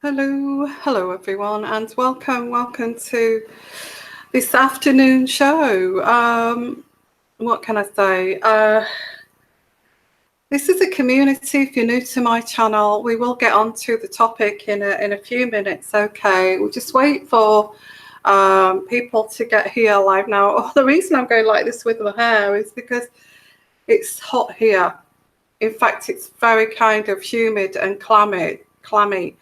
Hello everyone, and welcome to this afternoon show. What can I say? This is a community. If you're new to my channel, we will get on to the topic in a few minutes. Okay, we'll just wait for people to get here live now. The reason I'm going like this with my hair is because it's hot here. In fact, it's very kind of humid and clammy.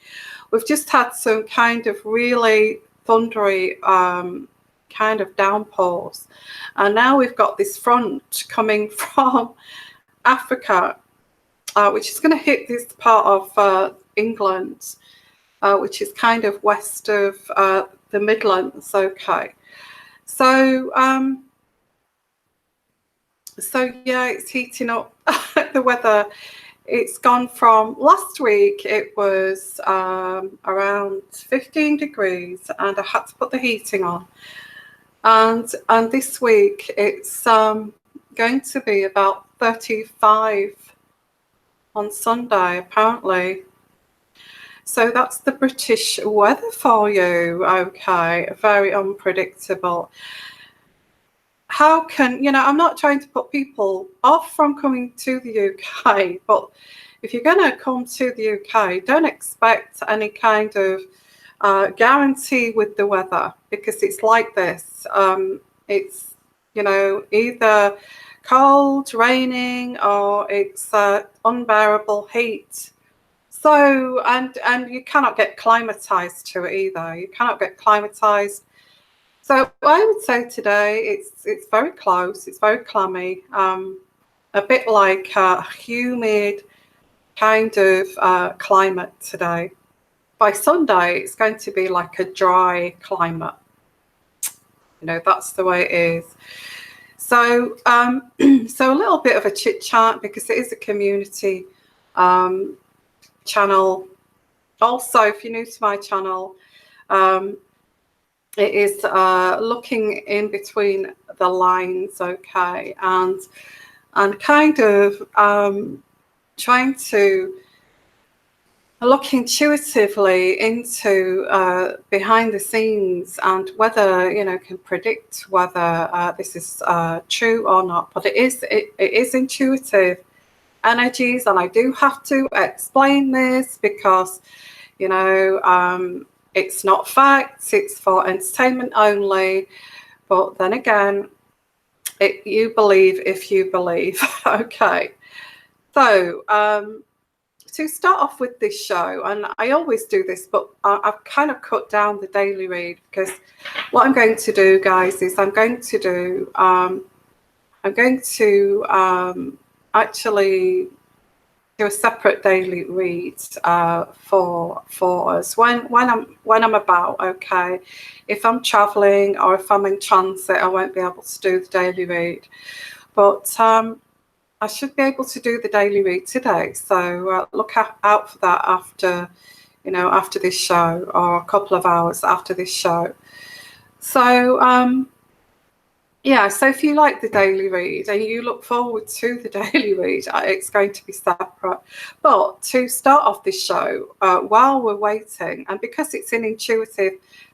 We've just had some kind of really thundery kind of downpours, and now we've got this front coming from Africa, which is going to hit this part of England, which is kind of west of the Midlands. Okay, so yeah, it's heating up. The weather, it's gone from last week, it was around 15 degrees and I had to put the heating on, and this week it's going to be about 35 on Sunday apparently. So that's the British weather for you. Okay, very unpredictable. How can, I'm not trying to put people off from coming to the UK, but if you're going to come to the UK, don't expect any kind of guarantee with the weather, because it's like this. It's, either cold, raining, or it's unbearable heat. So, and you cannot get climatized to it either. You cannot get climatized. So I would say today it's very close, it's very clammy, a bit like a humid kind of climate today. By Sunday, it's going to be like a dry climate. That's the way it is. So, so a little bit of a chit chat, because it is a community channel. Also, if you're new to my channel, it is looking in between the lines, okay, and kind of trying to look intuitively into behind the scenes, and whether can predict whether this is true or not. But it is intuitive energies, and I do have to explain this because it's not facts, it's for entertainment only. But then again, you believe if you believe. Okay, so to start off with this show, and I always do this, but I've kind of cut down the daily read, because what I'm going to do, guys, is I'm going to actually do a separate daily read for us when I'm about. Okay, if I'm traveling or if I'm in transit, I won't be able to do the daily read, but I should be able to do the daily read today. So look out for that after this show, or a couple of hours after this show. So yeah, so if you like the daily read and you look forward to the daily read, it's going to be separate. But to start off this show, while we're waiting, and because it's an intuitive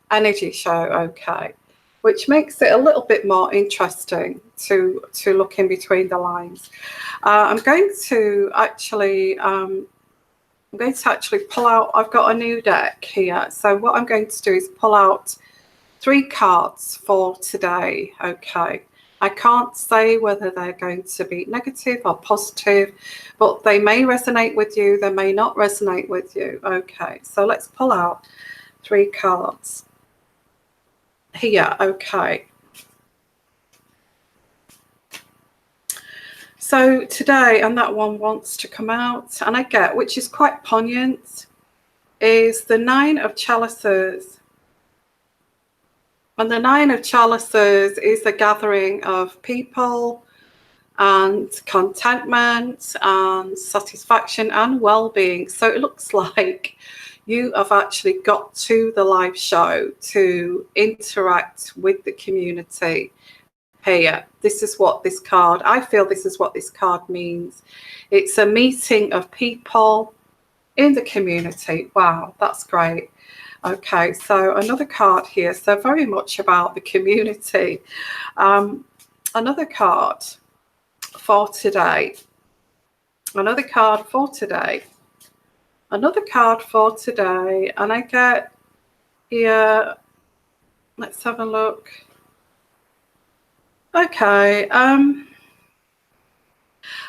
energy show, okay, which makes it a little bit more interesting to look in between the lines, I'm going to actually pull out. I've got a new deck here, so what I'm going to do is pull out 3 cards for today. Okay, I can't say whether they're going to be negative or positive, but they may resonate with you, they may not resonate with you. Okay, so let's pull out 3 cards here. Okay, so today, and that one wants to come out, and I get, which is quite poignant, is the 9 of Chalices. And the 9 of Chalices is a gathering of people and contentment and satisfaction and well-being. So it looks like you have actually got to the live show to interact with the community here. This is what this card, I feel this is what this card means. It's a meeting of people in the community. Wow, that's great. Okay, so another card here. So very much about the community. Another card for today. Another card for today. Another card for today. And I get here, let's have a look. Okay, I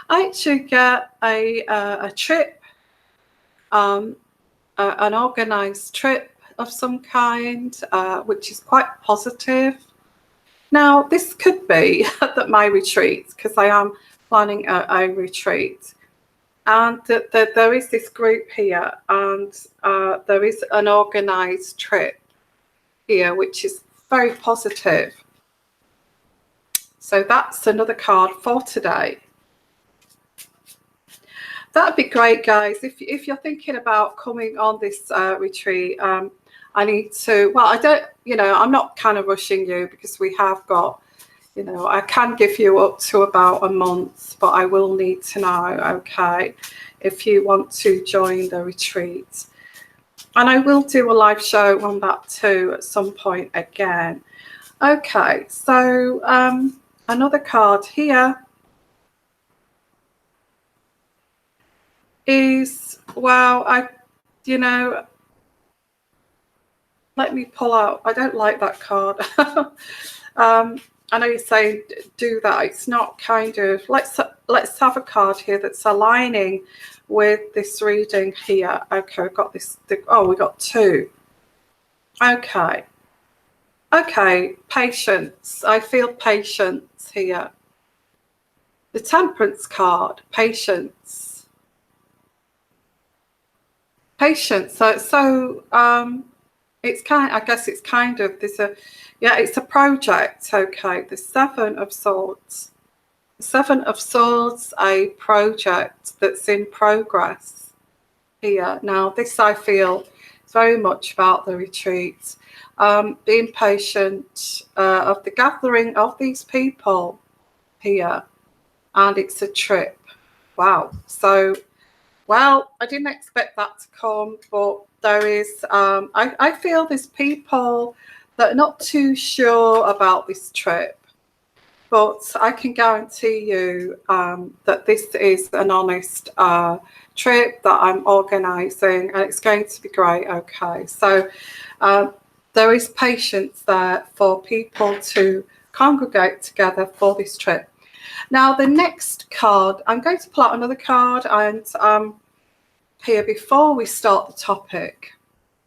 actually get a trip, an organised trip of some kind, which is quite positive. Now, this could be at my retreat, because I am planning a retreat. And there is this group here, and there is an organised trip here, which is very positive. So that's another card for today. That'd be great, guys. If you're thinking about coming on this retreat, I need to, well, I don't, I'm not kind of rushing you, because we have got, I can give you up to about a month, but I will need to know, okay, if you want to join the retreat. And I will do a live show on that too at some point again. Okay, so another card here is, well, let me pull out. I don't like that card. I know you're saying do that. It's not kind of, let's have a card here that's aligning with this reading here. Okay, I've got this. Oh, we got two. Okay. Okay, patience. I feel patience here. The Temperance card, patience. Patience. So it's I guess it's kind of, it's a project. Okay, the Seven of Swords. The Seven of Swords, a project that's in progress here. Now, this I feel is very much about the retreat. Being patient of the gathering of these people here. And it's a trip. Wow. So, well, I didn't expect that to come, but there is, I feel there's people that are not too sure about this trip, but I can guarantee you that this is an honest trip that I'm organising, and it's going to be great. Okay, so there is patience there for people to congregate together for this trip. Now, the next card, I'm going to pull out another card, and here before we start the topic,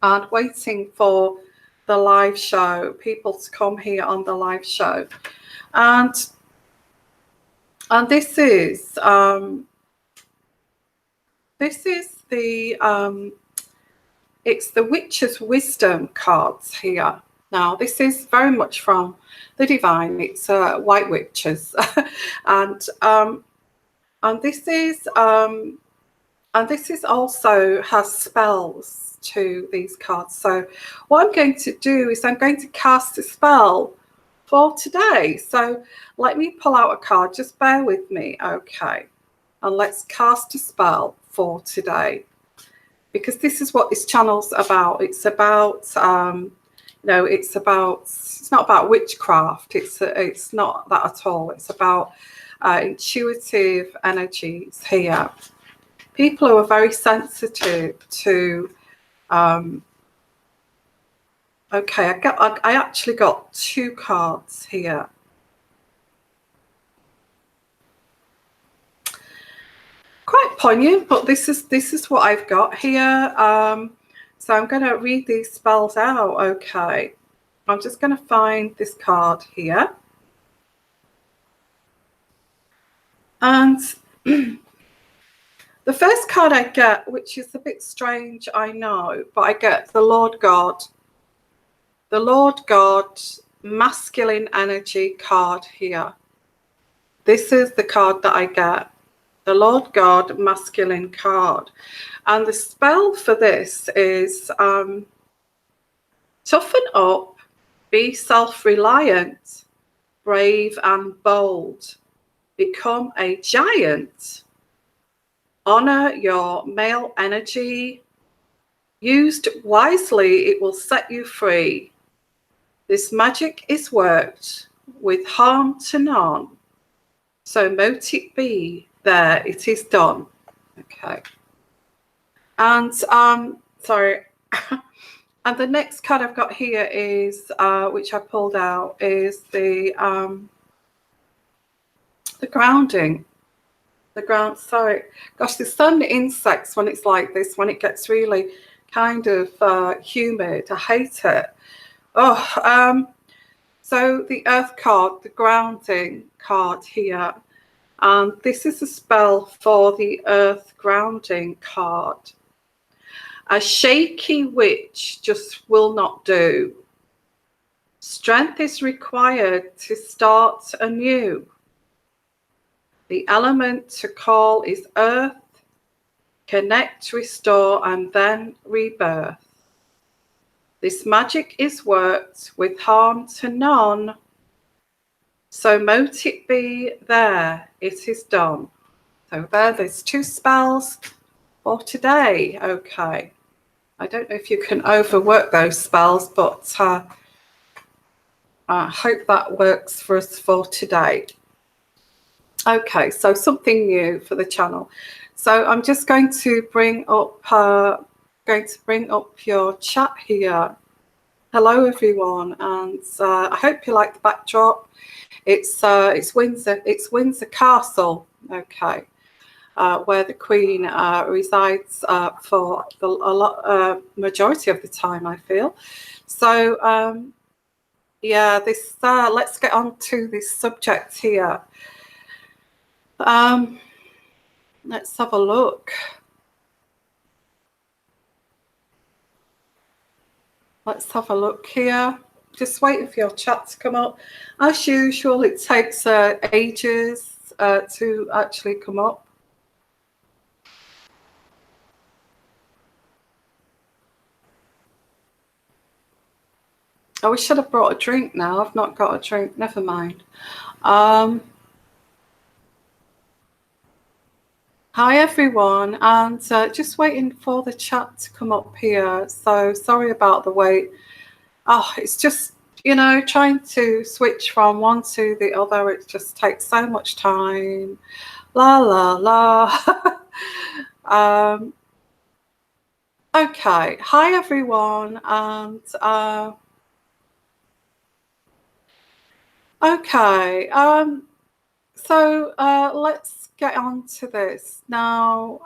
and waiting for the live show, people to come here on the live show, and this is the it's the Witch's Wisdom cards here. Now, this is very much from the divine. It's white witches, and this is also has spells to these cards. So what I'm going to do is I'm going to cast a spell for today. So let me pull out a card. Just bear with me, okay? And let's cast a spell for today, because this is what this channel's about. It's about it's not about witchcraft. It's not that at all. It's about intuitive energies here. People who are very sensitive to okay, I actually got two cards here. Quite poignant, but this is what I've got here. So I'm going to read these spells out. Okay, I'm just going to find this card here, and the first card I get, which is a bit strange, I know, but I get the Lord God. The Lord God masculine energy card here. This is the card that I get. The Lord God masculine card. And the spell for this is toughen up, be self-reliant, brave and bold, become a giant honor your male energy. Used wisely, it will set you free. This magic is worked with harm to none. So mote it be, there it is done. Okay. And sorry. And the next card I've got here is, which I pulled out, is the grounding. The ground, sorry. Gosh, there's so many insects when it's like this, when it gets really kind of humid. I hate it. Oh, so the earth card, the grounding card here. And this is a spell for the earth grounding card. A shaky witch just will not do. Strength is required to start anew. The element to call is earth. Connect, restore, and then rebirth. This magic is worked with harm to none. So mote it be, there it is done. So there's 2 spells for today. Okay. I don't know if you can overwork those spells, but I hope that works for us for today. Okay, so something new for the channel. So I'm just going to bring up your chat here. Hello everyone, and I hope you like the backdrop. It's Windsor Castle. Okay. Where the Queen resides for majority of the time, I feel. So yeah, this let's get on to this subject here. Let's have a look. Let's have a look here. Just waiting for your chat to come up. As usual, it takes ages to actually come up. Oh, we should have brought a drink now. I've not got a drink. Never mind. Hi, everyone. And just waiting for the chat to come up here. So sorry about the wait. Oh, it's just, you know, trying to switch from one to the other. It just takes so much time. La, la, la. Okay. Hi, everyone. And okay. So let's get on to this now.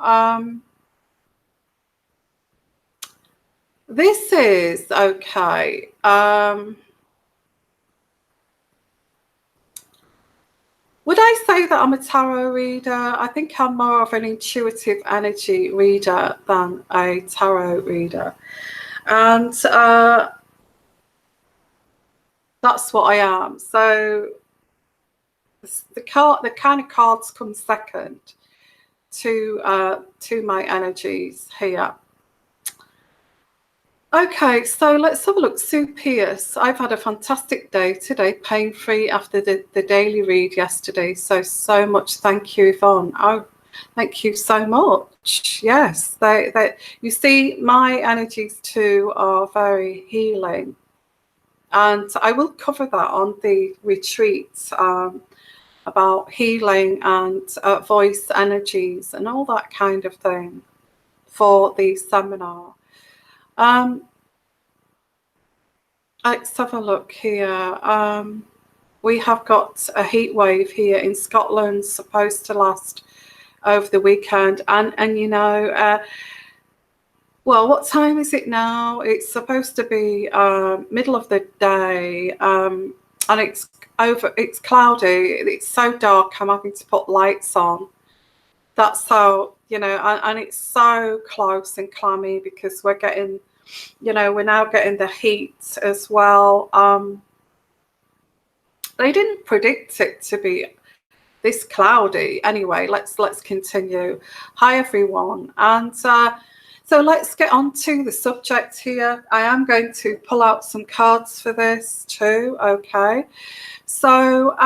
This is okay. Would I say that I'm a tarot reader? I think I'm more of an intuitive energy reader than a tarot reader, and that's what I am. So the kind of cards come second to my energies here. Okay, so let's have a look. Sue Piers, I've had a fantastic day today, pain-free after the daily read yesterday. So much. Thank you, Yvonne. Oh, thank you so much. Yes, they you see, my energies too are very healing. And I will cover that on the retreat about healing and voice energies and all that kind of thing for the seminar. Let's have a look here. We have got a heat wave here in Scotland, supposed to last over the weekend. And you know, well, what time is it now? It's supposed to be middle of the day, and it's cloudy. It's so dark, I'm having to put lights on. That's how, you know, and it's so close and clammy because we're getting, you know, we're now getting the heat as well. They didn't predict it to be this cloudy. Anyway, let's continue. Hi everyone, and so let's get on to the subject here. I am going to pull out some cards for this too. Okay, so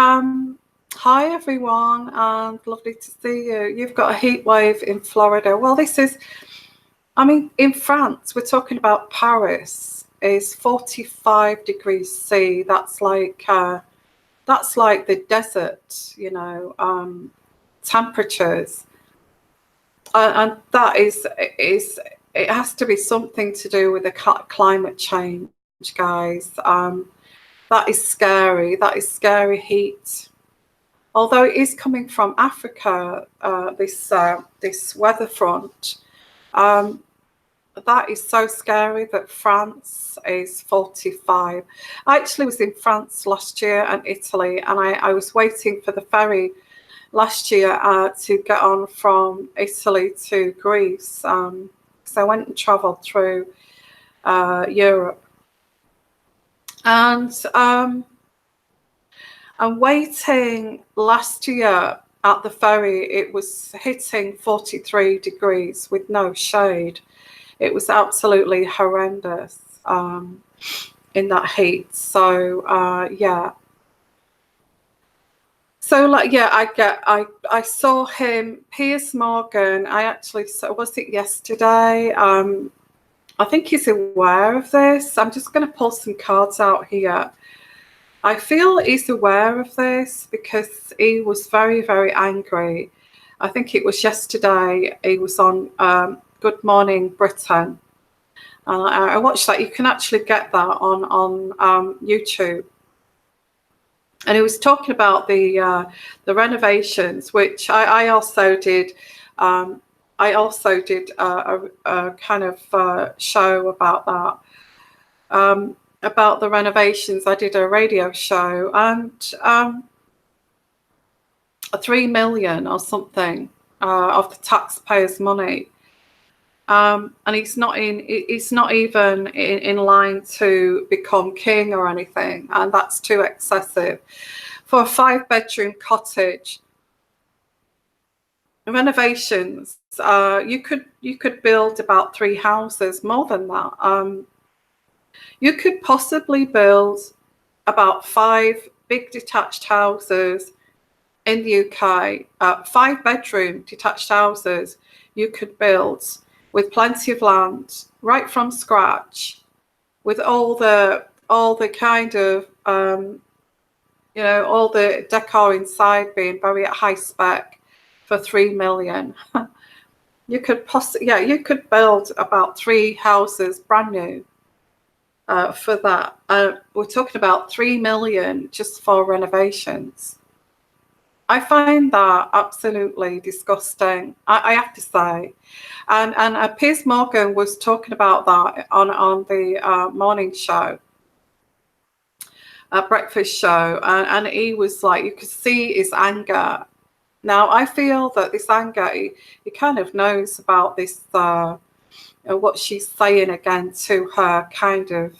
Hi everyone, and lovely to see you. You've got a heat wave in Florida. Well, this is, I mean, in France, we're talking about Paris is 45 degrees C. That's like the desert, temperatures, and that is it has to be something to do with the climate change, guys. That is scary. That is scary heat. Although it is coming from Africa, this weather front, um, that is so scary that France is 45. I actually was in France last year and Italy, and I was waiting for the ferry last year to get on from Italy to Greece. So I went and travelled through Europe, and I'm waiting last year at the ferry. It was hitting 43 degrees with no shade. It was absolutely horrendous in that heat. So yeah. So like yeah, I saw him, Piers Morgan. I actually saw, was it yesterday? I think he's aware of this. I'm just going to pull some cards out here. I feel he's aware of this because he was very, very angry. I think it was yesterday. He was on Good Morning Britain. I watched that. You can actually get that on YouTube. And he was talking about the renovations, which I also did. I also did a kind of show about that. About the renovations, I did a radio show, and 3 million or something of the taxpayers' money, and he's not even in line to become king or anything, and that's too excessive for a 5-bedroom cottage. Renovations, you could build about 3 houses, more than that. You could possibly build about 5 big detached houses in the UK, 5-bedroom detached houses you could build with plenty of land, right from scratch, with all the kind of all the decor inside being very high spec for 3 million. You could you could build about 3 houses brand new for that. We're talking about 3 million just for renovations. I find that absolutely disgusting. I have to say, and Piers Morgan was talking about that on the morning show, breakfast show, and he was like, you could see his anger. Now I feel that this anger, he kind of knows about this, what she's saying again to her, kind of,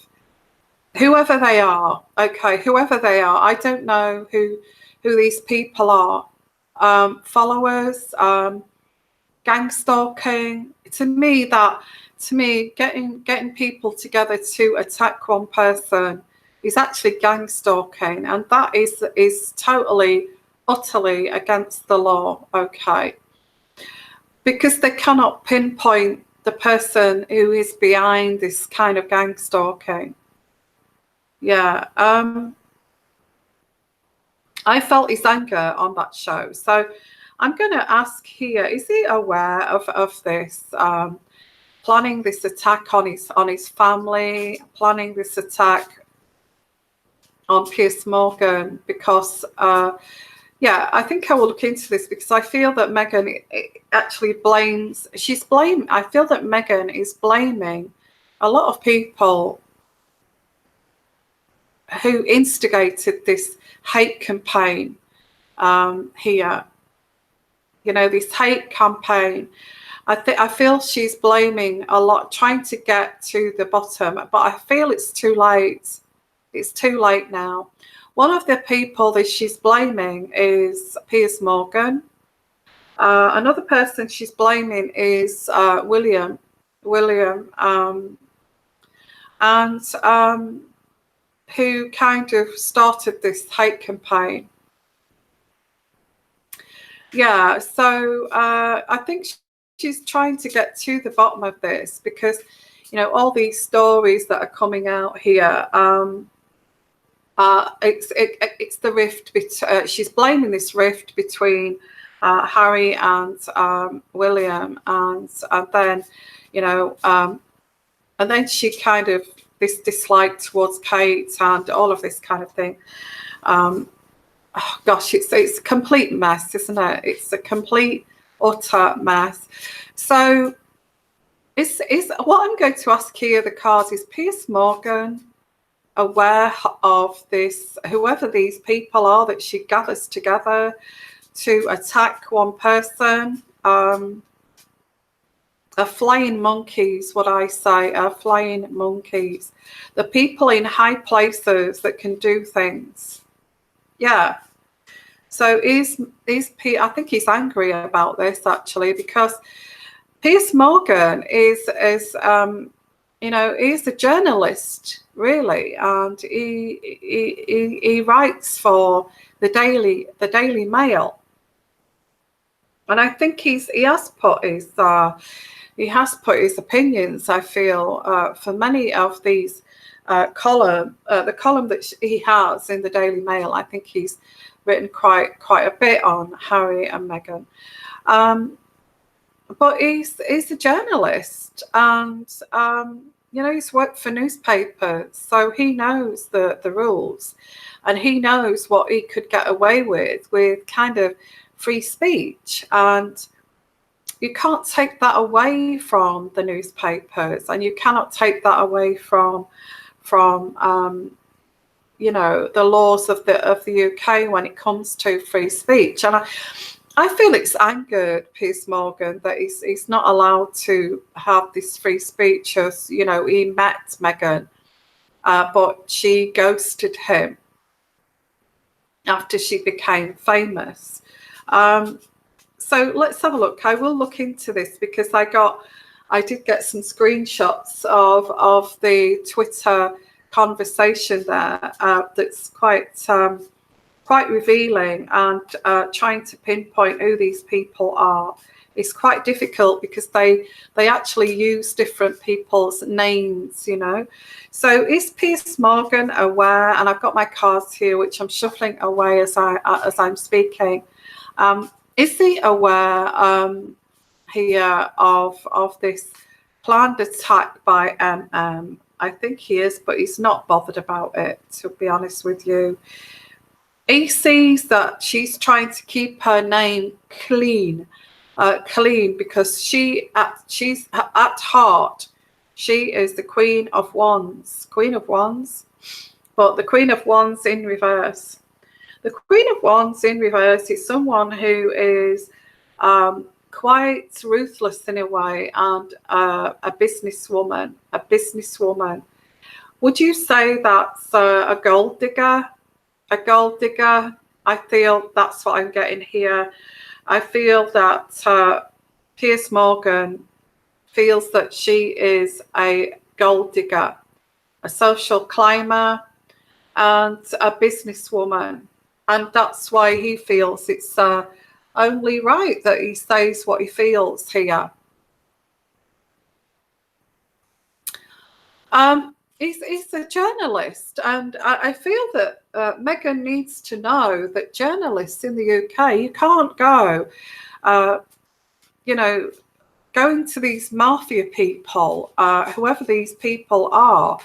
whoever they are. Okay, whoever they are, I don't know who these people are. Followers, gang stalking. To me, getting people together to attack one person is actually gang stalking, and that is totally, utterly against the law. Okay, because they cannot pinpoint the person who is behind this kind of gang stalking. Yeah. I felt his anger on that show. So I'm going to ask here, is he aware of this, planning this attack on his family, planning this attack on Piers Morgan? Because, yeah, I think I will look into this, because I feel that Meghan actually I feel that Meghan is blaming a lot of people who instigated this hate campaign here. This hate campaign. I feel she's blaming a lot, trying to get to the bottom, but I feel it's too late. It's too late now. One of the people that she's blaming is Piers Morgan. Another person she's blaming is William, and who kind of started this hate campaign. Yeah, so I think she's trying to get to the bottom of this because, all these stories that are coming out here. It's the rift. She's blaming this rift between Harry and William, and then, you know, and then she kind of this dislike towards Kate and all of this kind of thing. Um, oh gosh, it's a complete mess, isn't it? It's a complete utter mess. So is what I'm going to ask here the cards is Piers Morgan aware of this, whoever these people are that she gathers together to attack one person. Are flying monkeys, what I say, are flying monkeys. The people in high places that can do things. Yeah. So I think he's angry about this actually, because Piers Morgan is he's a journalist really, and he writes for the Daily Mail, and I think he has put his opinions. I feel for many of these the column that he has in the Daily Mail. I think he's written quite a bit on Harry and Meghan. But he's a journalist, and he's worked for newspapers, so he knows the rules, and he knows what he could get away with kind of free speech, and you can't take that away from the newspapers, and you cannot take that away from the laws of the UK when it comes to free speech. And I feel it's angered Piers Morgan that he's not allowed to have this free speech. As he met Meghan, but she ghosted him after she became famous. So let's have a look. I will look into this because I did get some screenshots of the Twitter conversation there that's quite revealing, and trying to pinpoint who these people are is quite difficult because they actually use different people's names, So is Piers Morgan aware? And I've got my cards here, which I'm shuffling away as I'm speaking. Is he aware here of this planned attack by MM? I think he is, but he's not bothered about it, to be honest with you. He sees that she's trying to keep her name clean because she's at heart, she is the Queen of Wands, but the Queen of Wands in reverse. The Queen of Wands in reverse is someone who is quite ruthless in a way, and a businesswoman. Would you say that's a gold digger? A gold digger? I feel that's what I'm getting here. I feel that Piers Morgan feels that she is a gold digger, a social climber, and a businesswoman. And that's why he feels it's only right that he says what he feels here. He's a journalist, and I feel that Meghan needs to know that journalists in the UK, you can't go, going to these mafia people, whoever these people are,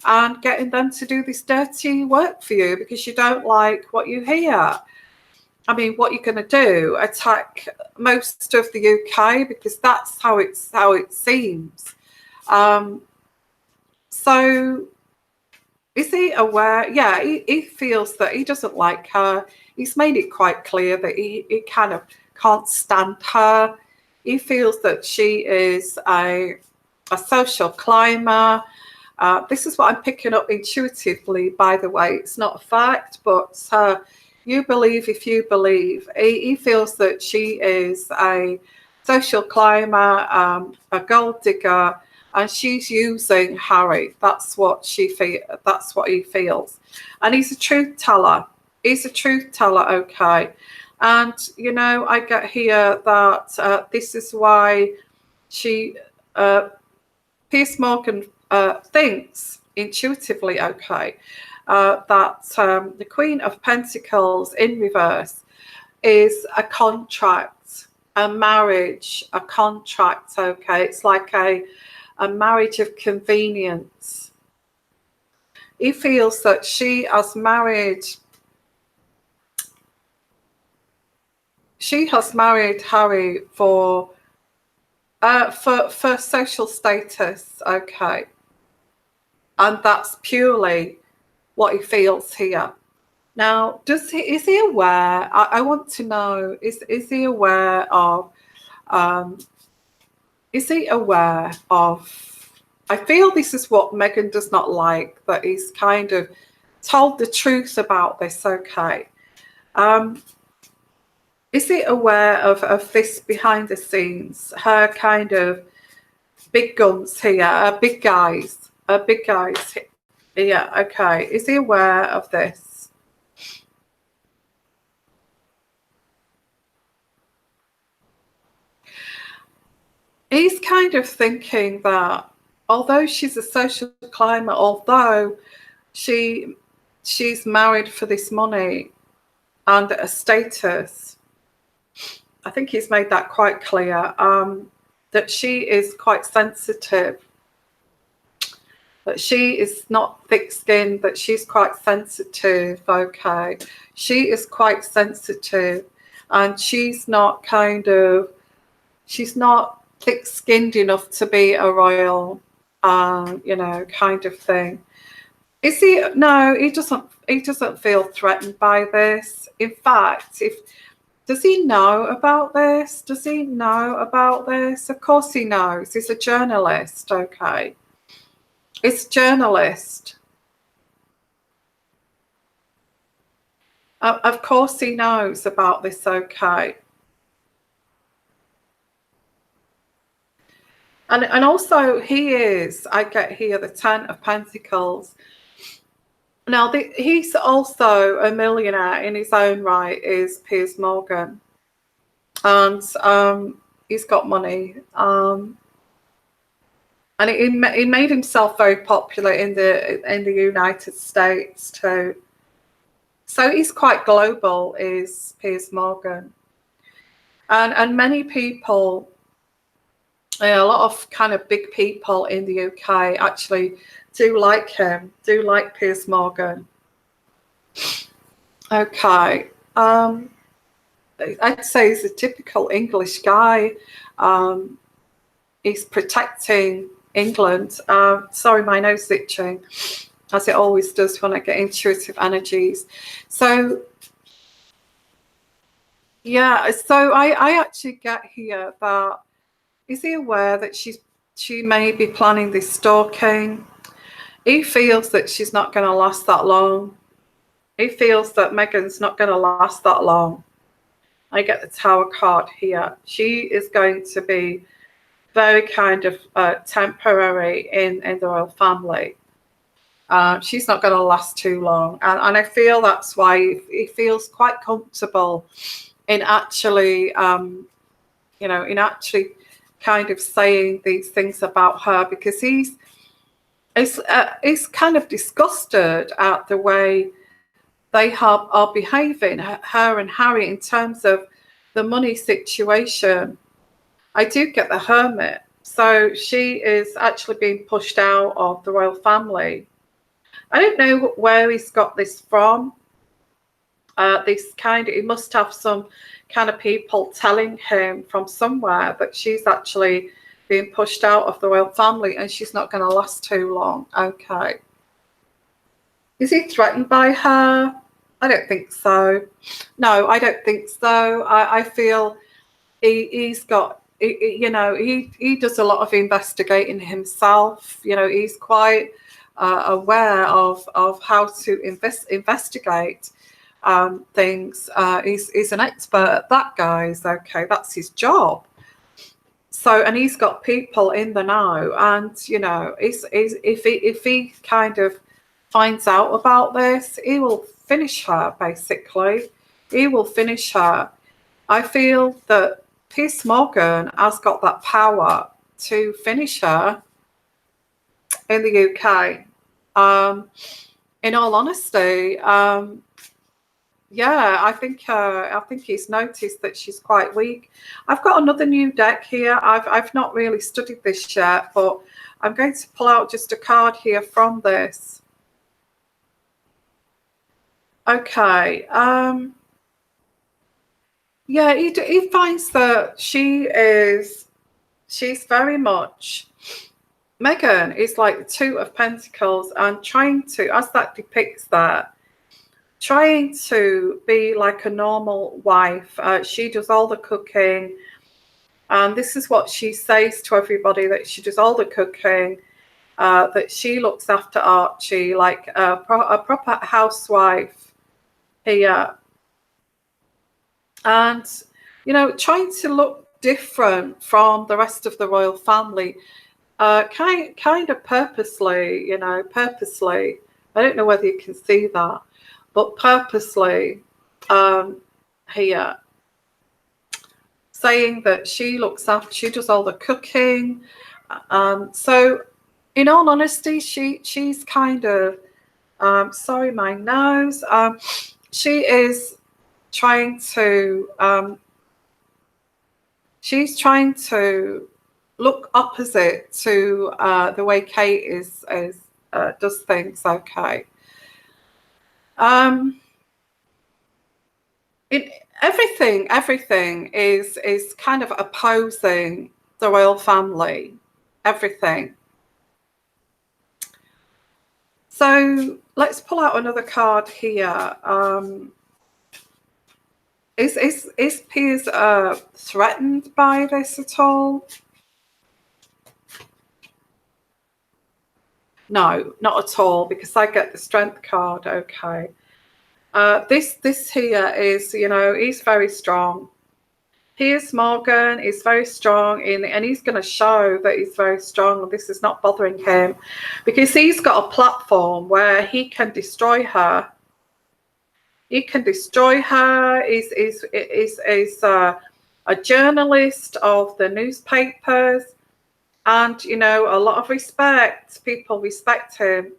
and getting them to do this dirty work for you because you don't like what you hear. I mean, what you're going to do? Attack most of the UK because that's how it seems. So is he aware? Yeah, he feels that he doesn't like her. He's made it quite clear that he kind of can't stand her. He feels that she is a social climber. This is what I'm picking up intuitively, by the way. It's not a fact, but you believe if you believe. He feels that she is a social climber, a gold digger, and she's using Harry. That's what he feels. And he's a truth teller. Okay. And, you know, I get here that this is why she, Piers Morgan, thinks intuitively, okay, that the Queen of Pentacles in reverse is a contract, a marriage, a contract, okay? It's like a marriage of convenience. He feels that she has married Harry for social status, okay, and that's purely what he feels here. Now, is he aware? I want to know: is he aware of? Um, is he aware of? I feel this is what Meghan does not like, that he's kind of told the truth about this. Okay. Is he aware of this behind the scenes? Her kind of big guns here, big guys, big guys. Yeah, okay. Is he aware of this? He's kind of thinking that although she's a social climber, although she's married for this money and a status, I think he's made that quite clear, that she is quite sensitive, that she is not thick-skinned, that she's quite sensitive, okay? She is quite sensitive, and she's not thick-skinned enough to be a royal, you know, kind of thing. Is he? No, he doesn't. He doesn't feel threatened by this. In fact, does he know about this? Does he know about this? Of course he knows. He's a journalist. Okay, it's a journalist. Of course he knows about this. Okay. And also he is, I get here, the Ten of Pentacles. Now, he's also a millionaire in his own right, is Piers Morgan. And he's got money. And he made himself very popular in the United States too. So he's quite global, is Piers Morgan. And many people, a lot of kind of big people in the UK actually do like him, do like Piers Morgan. Okay. I'd say he's a typical English guy. He's protecting England. Sorry, my nose is itching, as it always does when I get intuitive energies. So, yeah, so I actually get here that, is he aware that she may be planning this stalking? He feels that she's not going to last that long. He feels that Meghan's not going to last that long. I get the Tower card here. She is going to be very kind of temporary in the royal family. She's not going to last too long. And I feel that's why he feels quite comfortable in actually, you know, in actually kind of saying these things about her, because he's kind of disgusted at the way they are behaving, her and Harry, in terms of the money situation. I do get the Hermit. So she is actually being pushed out of the royal family. I don't know where he's got this from. He must have some kind of people telling him from somewhere that she's actually being pushed out of the royal family and she's not going to last too long. Okay. Is he threatened by her? I don't think so. No, I don't think so. I feel he's got, you know, he does a lot of investigating himself. You know, he's quite aware of how to investigate things. He's an expert at that, guys. Okay, that's his job. So, and he's got people in the know, and you know, if he kind of finds out about this, he will finish her, basically. He will finish her. I feel that Piers Morgan has got that power to finish her in the UK. In all honesty, yeah, I think he's noticed that she's quite weak. I've got another new deck here. I've not really studied this yet, but I'm going to pull out just a card here from this. Okay. Yeah, he finds that she's very much, Megan is like the Two of Pentacles and trying to, as that depicts that, trying to be like a normal wife. She does all the cooking, and this is what she says to everybody, that she does all the cooking, that she looks after Archie like a proper housewife here. And, trying to look different from the rest of the royal family, kind of purposely, purposely. I don't know whether you can see that, but purposely here, saying that she looks after, she does all the cooking. So, in all honesty, she's kind of, sorry, my nose. She is trying to, she's trying to look opposite to the way Kate does things. Okay. Everything is kind of opposing the royal family. Everything. So let's pull out another card here. Is Piers threatened by this at all? No, not at all, because I get the Strength card. Okay. This here is, he's very strong. Piers Morgan is very strong, and he's going to show that he's very strong. This is not bothering him, because he's got a platform where he can destroy her. He can destroy her. Is a journalist of the newspapers, and a lot of respect. People respect him.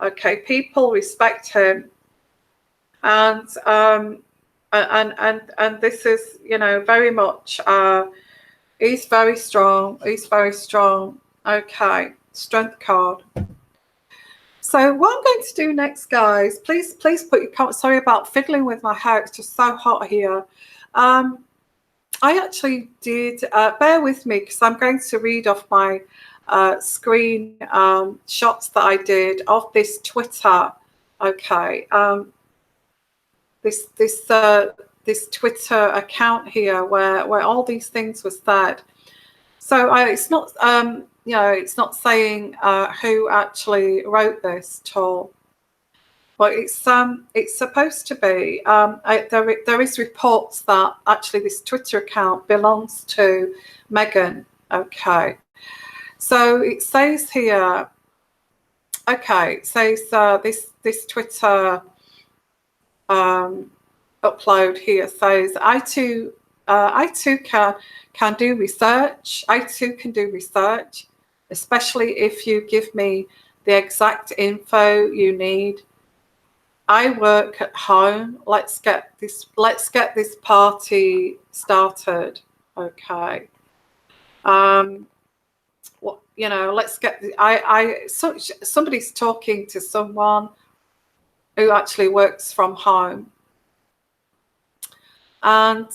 Okay, people respect him, and this is, very much. He's very strong. He's very strong. Okay, Strength card. So what I'm going to do next, guys, please put your comments. Sorry about fiddling with my hair. It's just so hot here. I actually did, bear with me, because I'm going to read off my screen shots that I did of this Twitter. Okay. This Twitter account here where all these things were said. So it's not, it's not saying who actually wrote this at all, but it's supposed to be. There is reports that actually this Twitter account belongs to Meghan. Okay, so it says here. Okay, it says this Twitter upload here says, I too can do research. I too can do research, especially if you give me the exact info you need. I work at home. Let's get this party started. Okay. Let's get somebody's talking to someone who actually works from home. And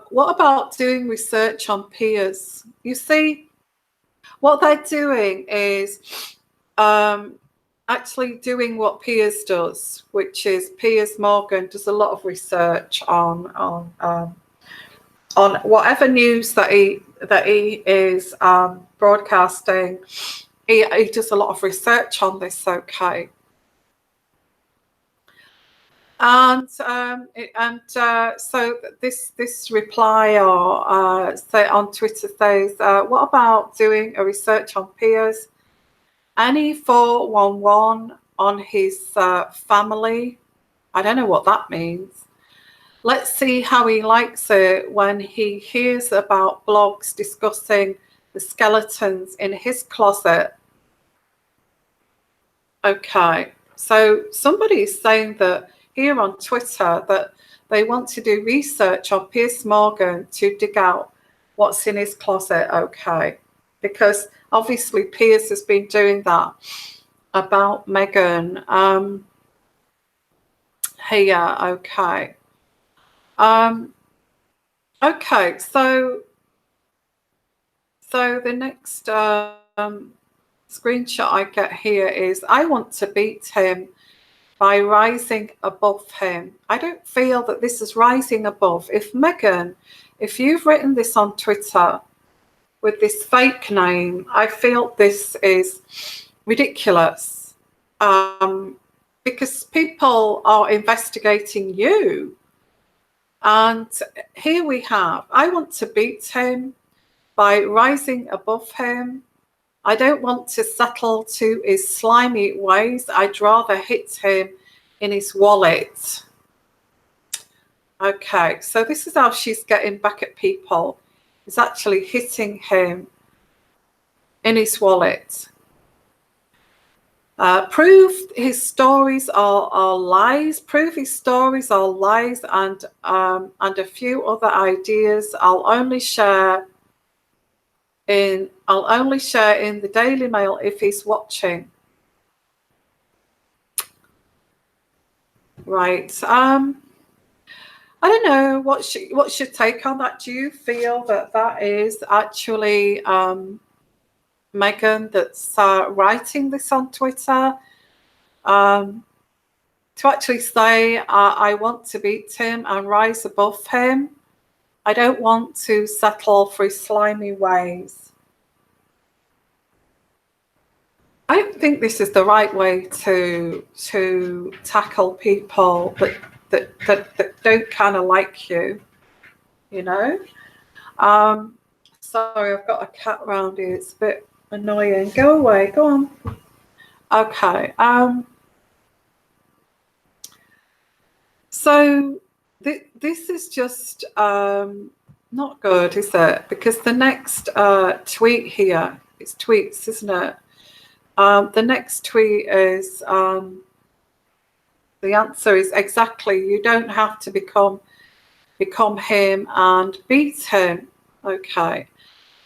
what about doing research on Piers? You see, what they're doing is actually doing what Piers does, which is Piers Morgan does a lot of research on whatever news that he is broadcasting. He does a lot of research on this. Okay. And so this reply or say on Twitter says, what about doing a research on Piers? Any 411 on his family? I don't know what that means. Let's see how he likes it when he hears about blogs discussing the skeletons in his closet. Okay, so somebody is saying that here on Twitter that they want to do research on Piers Morgan to dig out what's in his closet. Okay, because obviously Piers has been doing that about Meghan. Here, okay. Okay, so the next screenshot I get here is, I want to beat him by rising above him. I don't feel that this is rising above. If Meghan, if you've written this on Twitter with this fake name, I feel this is ridiculous, because people are investigating you. And here we have, I want to beat him by rising above him. I don't want to settle to his slimy ways. I'd rather hit him in his wallet. Okay, so this is how she's getting back at people. Is actually hitting him in his wallet. Prove his stories are lies. Prove his stories are lies, and a few other ideas I'll only share in the Daily Mail if he's watching. Right. I don't know. What's your take on that? Do you feel that is actually Meghan that's writing this on Twitter to actually say, I want to beat him and rise above him. I don't want to settle for his slimy ways. I don't think this is the right way to tackle people that don't kind of like you, you know. Sorry, I've got a cat around here. It's a bit annoying. Go away. Go on. Okay. So this is just not good, is it? Because the next tweet here, it's tweets, isn't it? The next tweet is, the answer is exactly, you don't have to become him and beat him. Okay.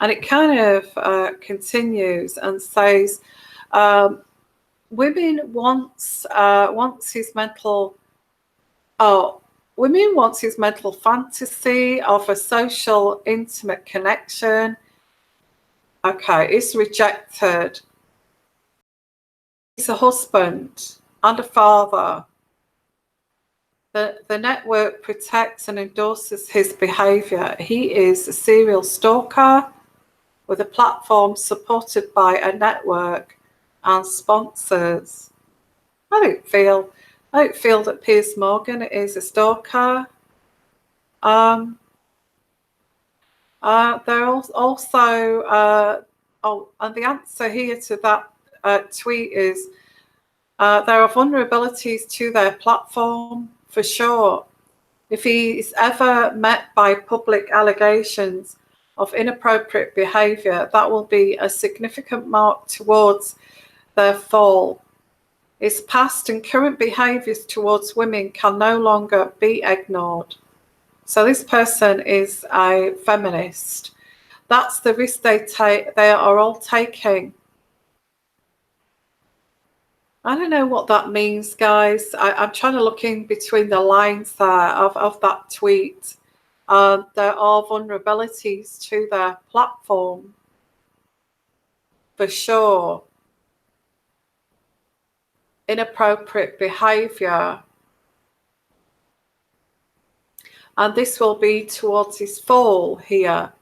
And it kind of continues and says, women wants his mental fantasy of a social intimate connection. Okay, it's rejected. He's a husband and a father. The network protects and endorses his behaviour. He is a serial stalker with a platform supported by a network and sponsors. I don't feel that Piers Morgan is a stalker. There also and the answer here to that tweet is, there are vulnerabilities to their platform, for sure. If he is ever met by public allegations of inappropriate behaviour, that will be a significant mark towards their fall. His past and current behaviours towards women can no longer be ignored. So this person is a feminist. That's the risk they are all taking. I don't know what that means, guys. I'm trying to look in between the lines there of that tweet. There are vulnerabilities to their platform, for sure. Inappropriate behaviour. And this will be towards his fall here.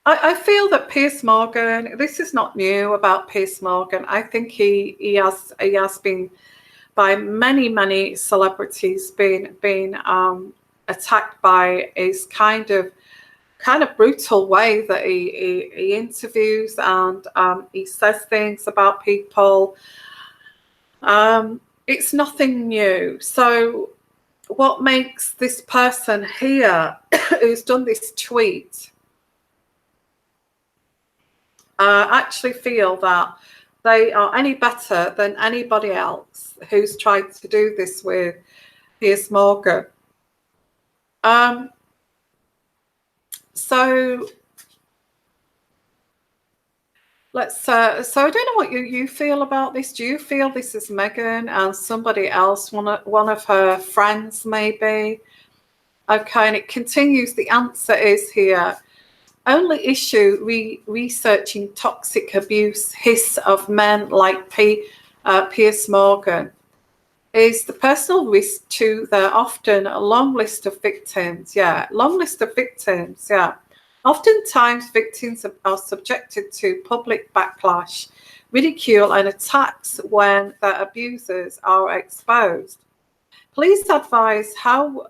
I feel that Piers Morgan, this is not new about Piers Morgan. I think he has been, by many celebrities, been attacked by his kind of kind of brutal way that he interviews, and he says things about people. It's nothing new. So what makes this person here who's done this tweet actually feel that they are any better than anybody else who's tried to do this with Piers Morgan? So let's. So I don't know what you feel about this. Do you feel this is Meghan and somebody else, one of her friends, maybe? Okay, and it continues. The answer is here. Only issue researching toxic abuse hiss of men like Piers Morgan is the personal risk to their often a long list of victims. Yeah, long list of victims. Yeah. Oftentimes, victims are subjected to public backlash, ridicule, and attacks when their abusers are exposed. Please advise how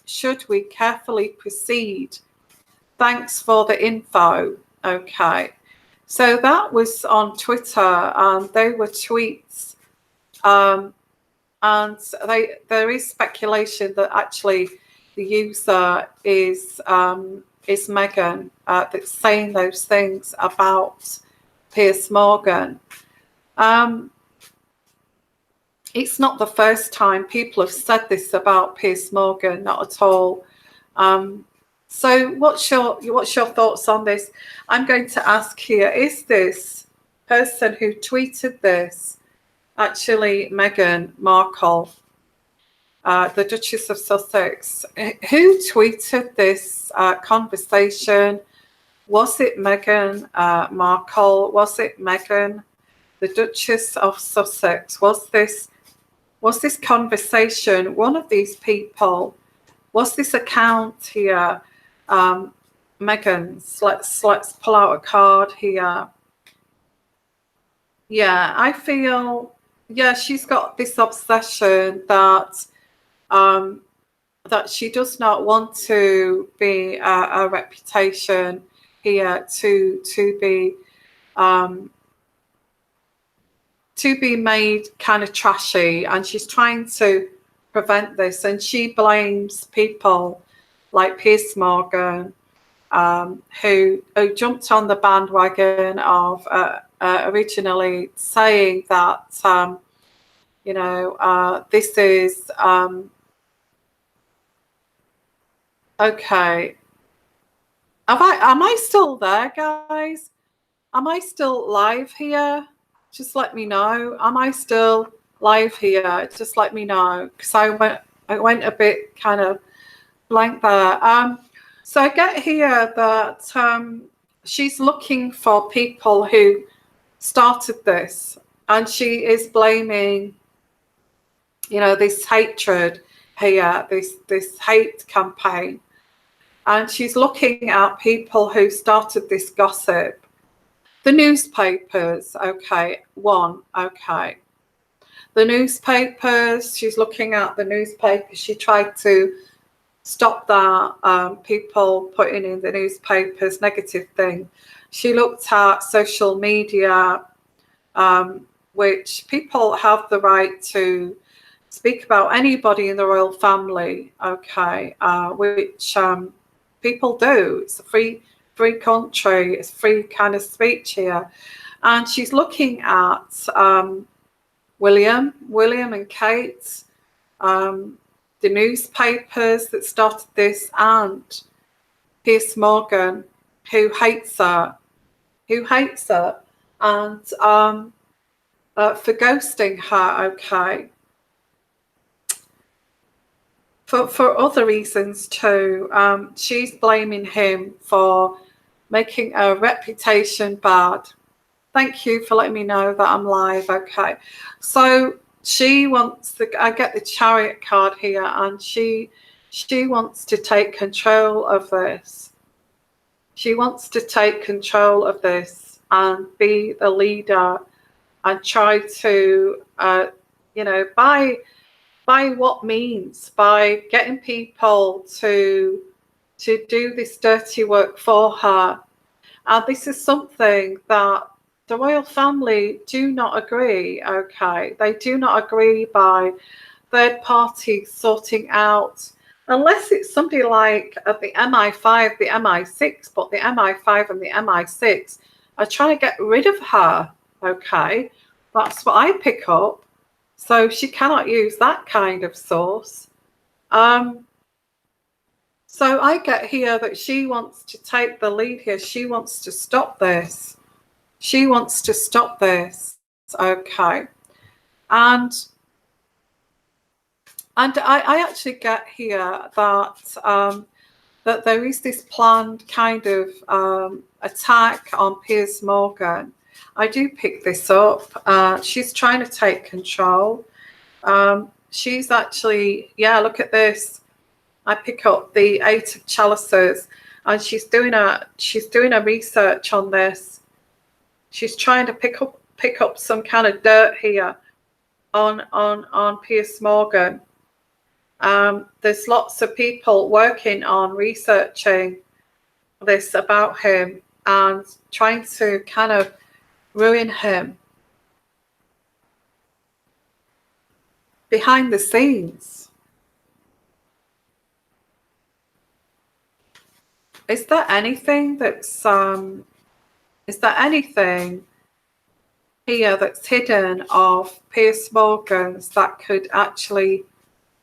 should we carefully proceed? Thanks for the info. Okay. So that was on Twitter, and they were tweets. And there is speculation that actually the user is Meghan, that's saying those things about Piers Morgan. It's not the first time people have said this about Piers Morgan, not at all. So what's your thoughts on this? I'm going to ask here, is this person who tweeted this actually Meghan Markle, the Duchess of Sussex? Who tweeted this conversation? Was it Meghan Markle? Was it Meghan, the Duchess of Sussex? Was this conversation one of these people? Was this account here Meghan's? Let's pull out a card here. Yeah, I feel, yeah, she's got this obsession that that she does not want to be a reputation here to be made kind of trashy, and she's trying to prevent this, and she blames people like Piers Morgan, who jumped on the bandwagon of originally saying that this is okay. Am I still there, guys? Am I still live here? Just let me know. Am I still live here? Just let me know, because I went a bit kind of blank there. So I get here that she's looking for people who started this, and she is blaming, this hatred here, this hate campaign, and she's looking at people who started this gossip. The newspapers, okay, okay. The newspapers, she's looking at the newspapers. She tried to stop that, people putting in the newspapers negative thing. She looked at social media, which people have the right to speak about anybody in the royal family, okay, which people do. It's a free country. It's free kind of speech here. And she's looking at William and Kate, the newspapers that started this, and Piers Morgan, who hates her, and for ghosting her, okay, for other reasons too. She's blaming him for making her reputation bad. Thank you for letting me know that I'm live. Okay, so she wants to. I get the Chariot card here, and she wants to take control of this. She wants to take control of this and be the leader, and try to, by what means? By getting people to to do this dirty work for her. And this is something that the royal family do not agree, okay? They do not agree by third parties sorting out, unless it's somebody like the MI5, the MI6, but the MI5 and the MI6 are trying to get rid of her, okay? That's what I pick up. So she cannot use that kind of source. So I get here that she wants to take the lead here. She wants to stop this. She wants to stop this. Okay. And I actually get here that that there is this planned kind of attack on Piers Morgan. I do pick this up. She's trying to take control. She's actually, yeah, look at this. I pick up the Eight of Chalices, and she's doing a research on this. She's trying to pick up some kind of dirt here on Piers Morgan. There's lots of people working on researching this about him and trying to kind of ruin him behind the scenes. Is there anything that's is there anything here that's hidden of Piers Morgan's that could actually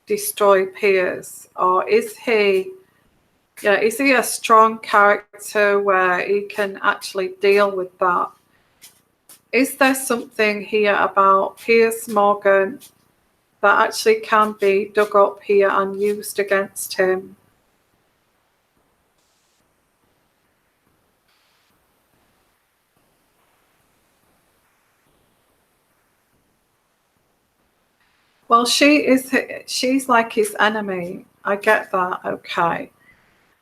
destroy Piers? Or is he, is he a strong character where he can actually deal with that? Is there something here about Piers Morgan that actually can be dug up here and used against him? Well, she's like his enemy. I get that, okay.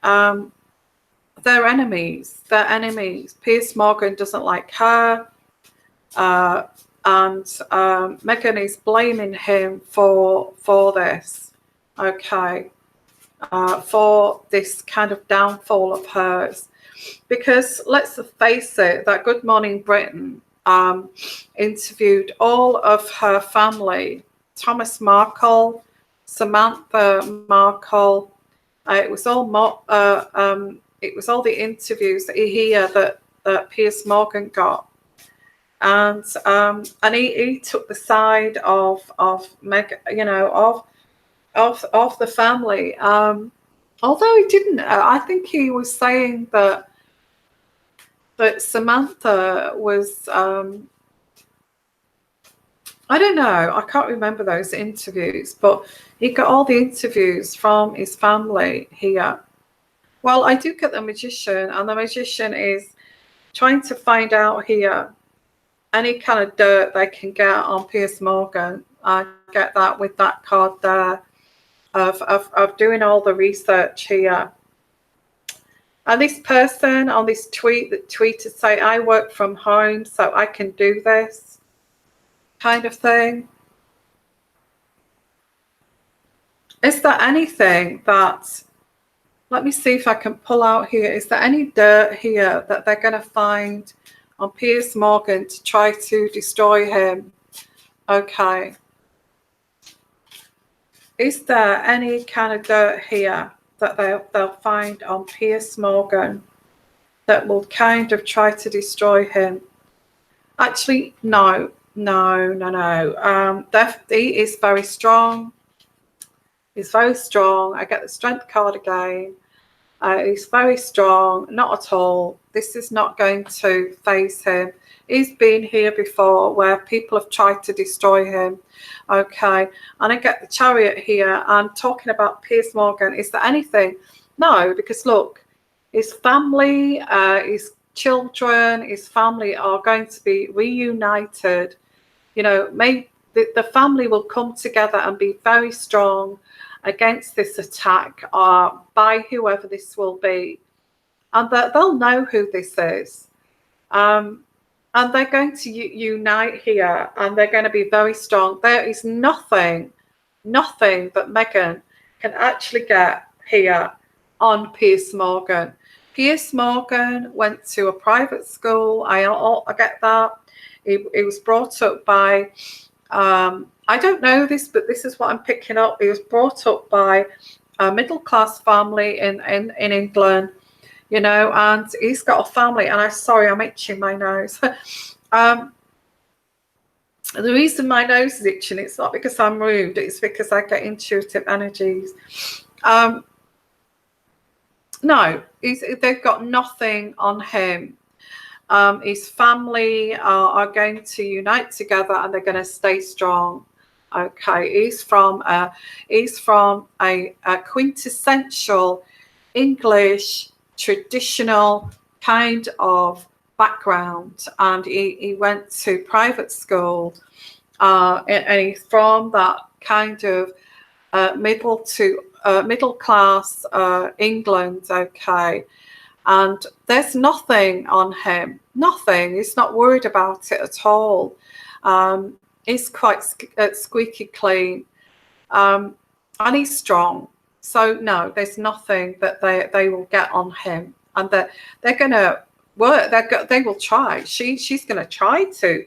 They're enemies. They're enemies. Piers Morgan doesn't like her. And Meghan is blaming him for this, okay, for this kind of downfall of hers. Because let's face it, that Good Morning Britain interviewed all of her family. Thomas Markle, Samantha Markle. It was all the interviews that you hear that Piers Morgan got, and he took the side of Meg, of the family. Although he didn't, I think he was saying that Samantha was. I don't know. I can't remember those interviews, but he got all the interviews from his family here. Well, I do get the magician, and the magician is trying to find out here any kind of dirt they can get on Piers Morgan. I get that with that card there of doing all the research here. And this person on this tweet that tweeted say, I work from home, so I can do this kind of thing. Is there anything that, let me see if I can pull out here, is there any dirt here that they're going to find on Piers Morgan to try to destroy him? Okay. Is there any kind of dirt here that they'll find on Piers Morgan that will kind of try to destroy him? Actually, no. He is very strong. He's very strong. I get the strength card again. He's very strong. Not at all. This is not going to faze him. He's been here before where people have tried to destroy him. Okay. And I get the Chariot here. I'm talking about Piers Morgan. Is there anything? No, because look, his family, his children, his family are going to be reunited. Maybe the family will come together and be very strong against this attack by whoever this will be. And they'll know who this is. And they're going to unite here, and they're going to be very strong. There is nothing that Meghan can actually get here on Piers Morgan. Piers Morgan went to a private school. I get that. He was brought up by, I don't know this, but this is what I'm picking up. He was brought up by a middle-class family in England, you know, and he's got a family. And I'm itching my nose. The reason my nose is itching, it's not because I'm rude, it's because I get intuitive energies. No, they've got nothing on him. His family are going to unite together and they're going to stay strong. Okay, he's from a quintessential English traditional kind of background, and he went to private school, and he's from that kind of middle class England. Okay, and there's nothing on him, nothing. He's not worried about it at all. He's quite squeaky clean, and he's strong. So no, there's nothing that they will get on him, and they're going to work. They will try. She's going to try to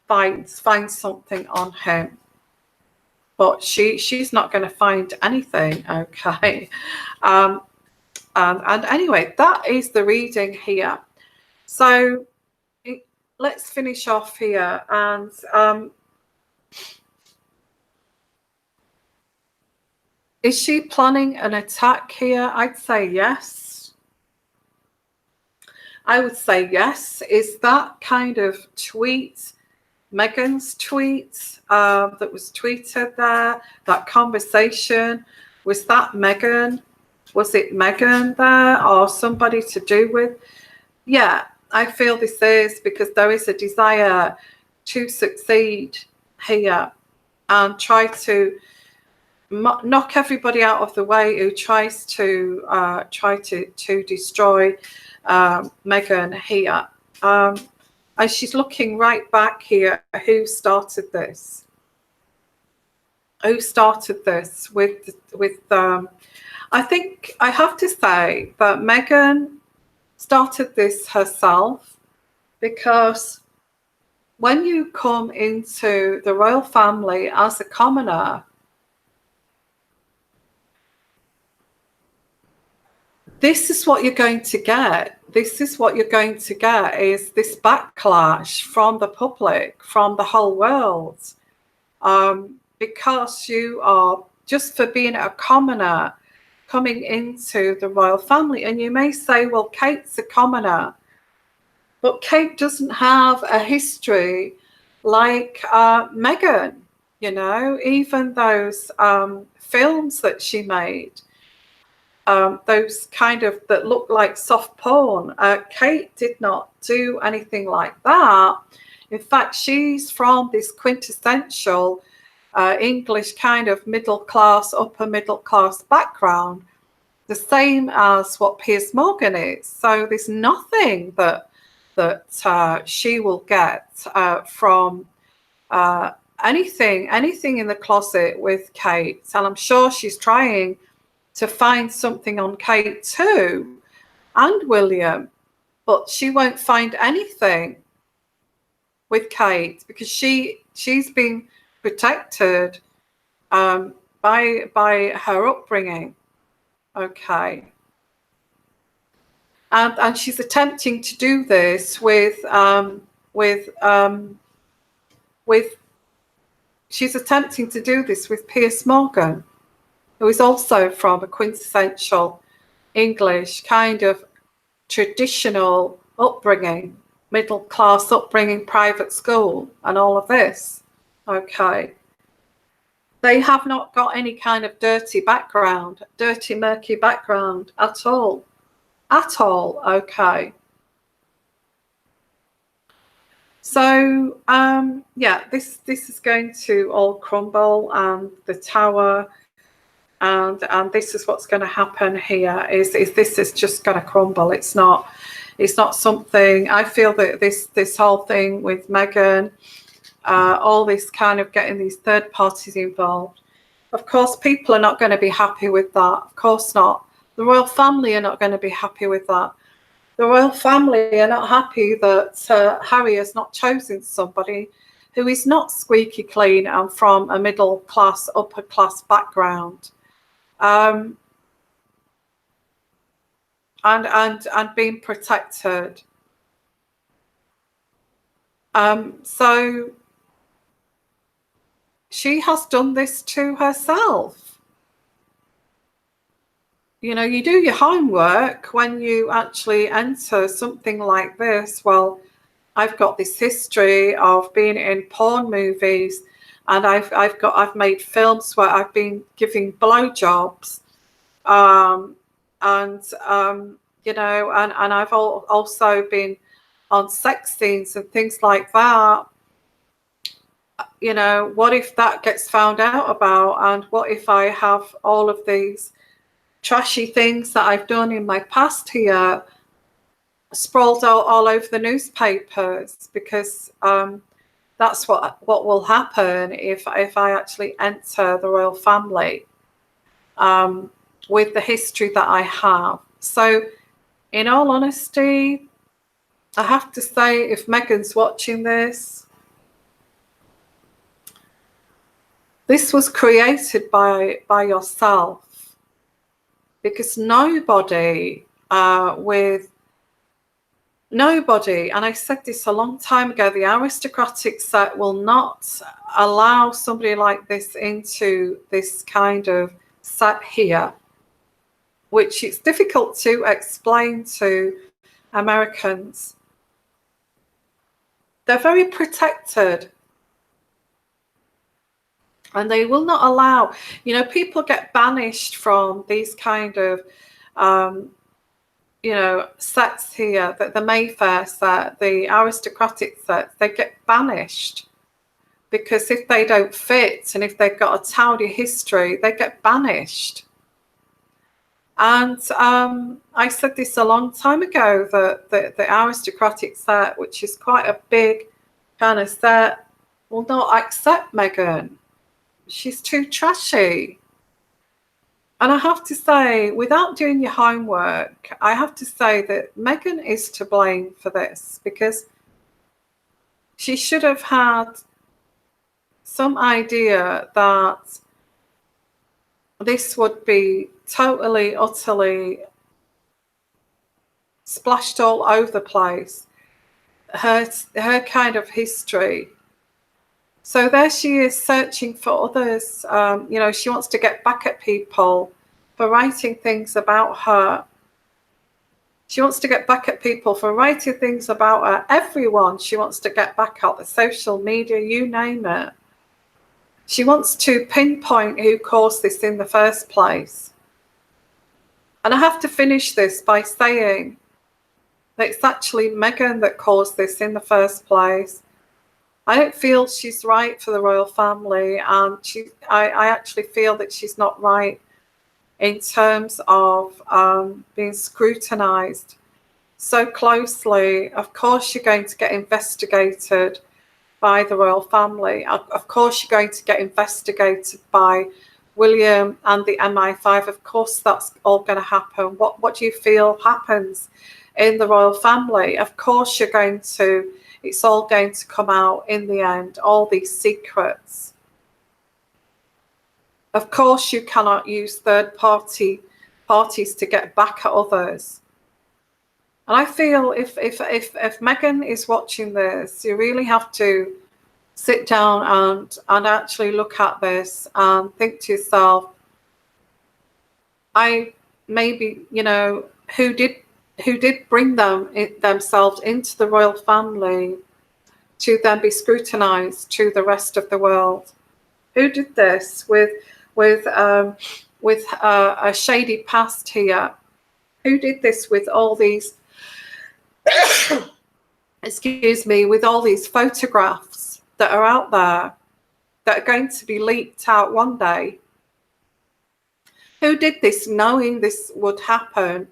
find something on him, but she's not going to find anything. Okay. And anyway, that is the reading here. So let's finish off here. And is she planning an attack here? I'd say yes. I would say yes. Is that kind of tweet, Meghan's tweet that was tweeted there, that conversation, was that Meghan? Was it Meghan there or somebody to do with? Yeah, I feel this is because there is a desire to succeed here and try to knock everybody out of the way who tries to destroy Meghan here. And she's looking right back here. Who started this? Who started this with I think I have to say that Meghan started this herself, because when you come into the royal family as a commoner, this is what you're going to get. This is what you're going to get, is this backlash from the public, from the whole world, because you are, just for being a commoner, coming into the royal family. And you may say, well, Kate's a commoner, but Kate doesn't have a history like Meghan, you know, even those films that she made, those kind of that look like soft porn. Kate did not do anything like that. In fact, she's from this quintessential English kind of middle class, upper middle class background, the same as what Piers Morgan is. So there's nothing that she will get from anything in the closet with Kate. And I'm sure she's trying to find something on Kate too, and William, but she won't find anything with Kate because she's been protected by her upbringing. Okay, and she's attempting to do this with she's attempting to do this with Piers Morgan, who is also from a quintessential English kind of traditional upbringing, middle class upbringing, private school, and all of this. Okay. They have not got any kind of dirty background, dirty, murky background at all. At all. Okay. So, yeah, this is going to all crumble, and the tower, and this is what's going to happen here. Is this is just going to crumble? It's not something. I feel that this whole thing with Meghan, all this kind of getting these third parties involved. Of course, people are not going to be happy with that. Of course not. The royal family are not going to be happy with that. The royal family are not happy that Harry has not chosen somebody who is not squeaky clean and from a middle class, upper class background, and being protected. So she has done this to herself. You know, you do your homework when you actually enter something like this. Well, I've got this history of being in porn movies, and I've made films where I've been giving blowjobs, you know, and I've also been on sex scenes and things like that. You know, what if that gets found out about, and what if I have all of these trashy things that I've done in my past here sprawled out all over the newspapers? Because that's what will happen if I actually enter the royal family with the history that I have. So in all honesty, I have to say, if Meghan's watching this, this was created by yourself, because nobody, and I said this a long time ago, the aristocratic set will not allow somebody like this into this kind of set here, which it's difficult to explain to Americans. They're very protected, and they will not allow, you know, people get banished from these kind of you know, sets here, that the Mayfair set, the aristocratic sets, they get banished because if they don't fit and if they've got a towdy history, they get banished. And I said this a long time ago, that the aristocratic set, which is quite a big kind of set, will not accept Meghan. She's too trashy. And I have to say, without doing your homework, I have to say that Meghan is to blame for this, because she should have had some idea that this would be totally, utterly splashed all over the place, her kind of history. So there she is, searching for others. You know, she wants to get back at people for writing things about her. She wants to get back at people for writing things about her. Everyone she wants to get back at, the social media, you name it. She wants to pinpoint who caused this in the first place. And I have to finish this by saying that it's actually Meghan that caused this in the first place. I don't feel she's right for the royal family, and I actually feel that she's not right in terms of being scrutinised so closely. Of course you're going to get investigated by the royal family. Of course you're going to get investigated by William and the MI5. Of course that's all going to happen. What do you feel happens in the royal family? Of course you're going to, it's all going to come out in the end, all these secrets. Of course you cannot use third parties to get back at others. And I feel if Meghan is watching this, you really have to sit down and actually look at this and think to yourself, maybe, you know, who did bring themselves into the royal family to then be scrutinized to the rest of the world? Who did this with a shady past here? Who did this with all these excuse me, with all these photographs that are out there that are going to be leaked out one day? Who did this knowing this would happen,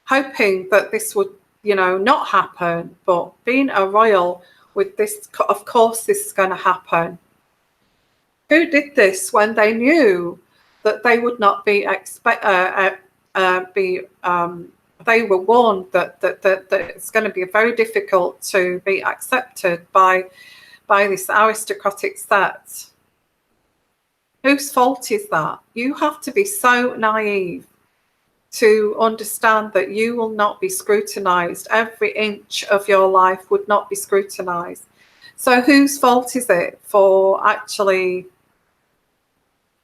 hoping that this would, you know, not happen, but being a royal with this, of course this is going to happen? Who did this when they knew that they would not be they were warned that it's going to be very difficult to be accepted by this aristocratic set. Whose fault is that? You have to be so naive to understand that you will not be scrutinized. Every inch of your life would not be scrutinized. So whose fault is it for actually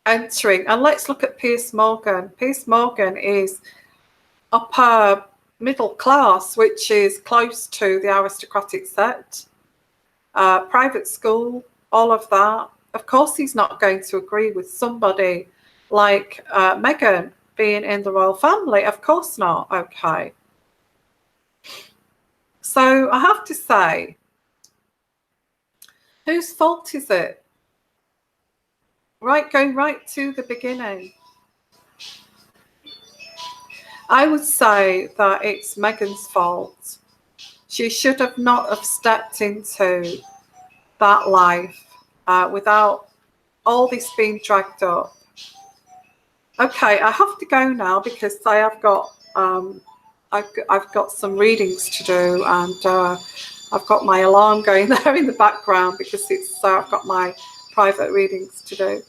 entering? And let's look at Piers Morgan. Piers Morgan is upper middle class, which is close to the aristocratic set, private school, all of that. Of course, he's not going to agree with somebody like Meghan being in the royal family. Of course not. Okay. So I have to say, whose fault is it? Right, going right to the beginning. I would say that it's Meghan's fault. She should have not have stepped into that life without all this being dragged up. Okay, I have to go now because I have got I've got some readings to do, and I've got my alarm going there in the background because it's I've got my private readings to do.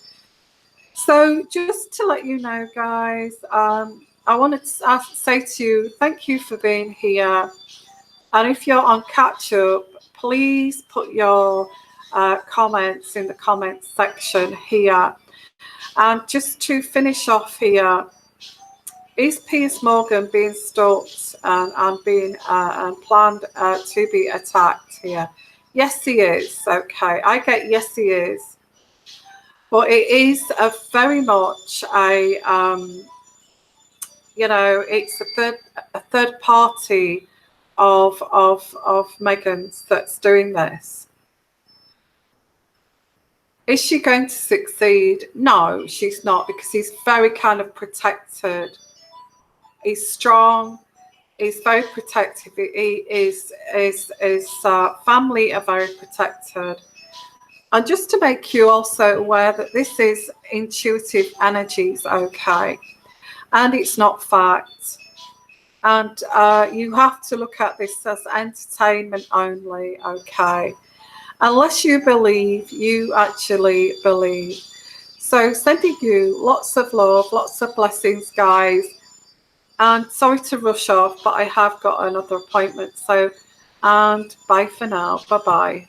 So just to let you know, guys, I wanted to say to you, thank you for being here. And if you're on catch up, please put your comments in the comments section here. And just to finish off here, is Piers Morgan being stalked and being planned to be attacked here? Yes, he is. Okay, I get yes, he is. But it is a very much a you know, it's a third party of Meghan's that's doing this. Is she going to succeed? No, she's not, because he's very kind of protected. He's strong. He's very protective. His family are very protected. And just to make you also aware that this is intuitive energies, okay, and it's not fact. And you have to look at this as entertainment only, okay? Unless you believe, you actually believe. So sending you lots of love, lots of blessings, guys. And sorry to rush off, but I have got another appointment. So, and bye for now. Bye-bye.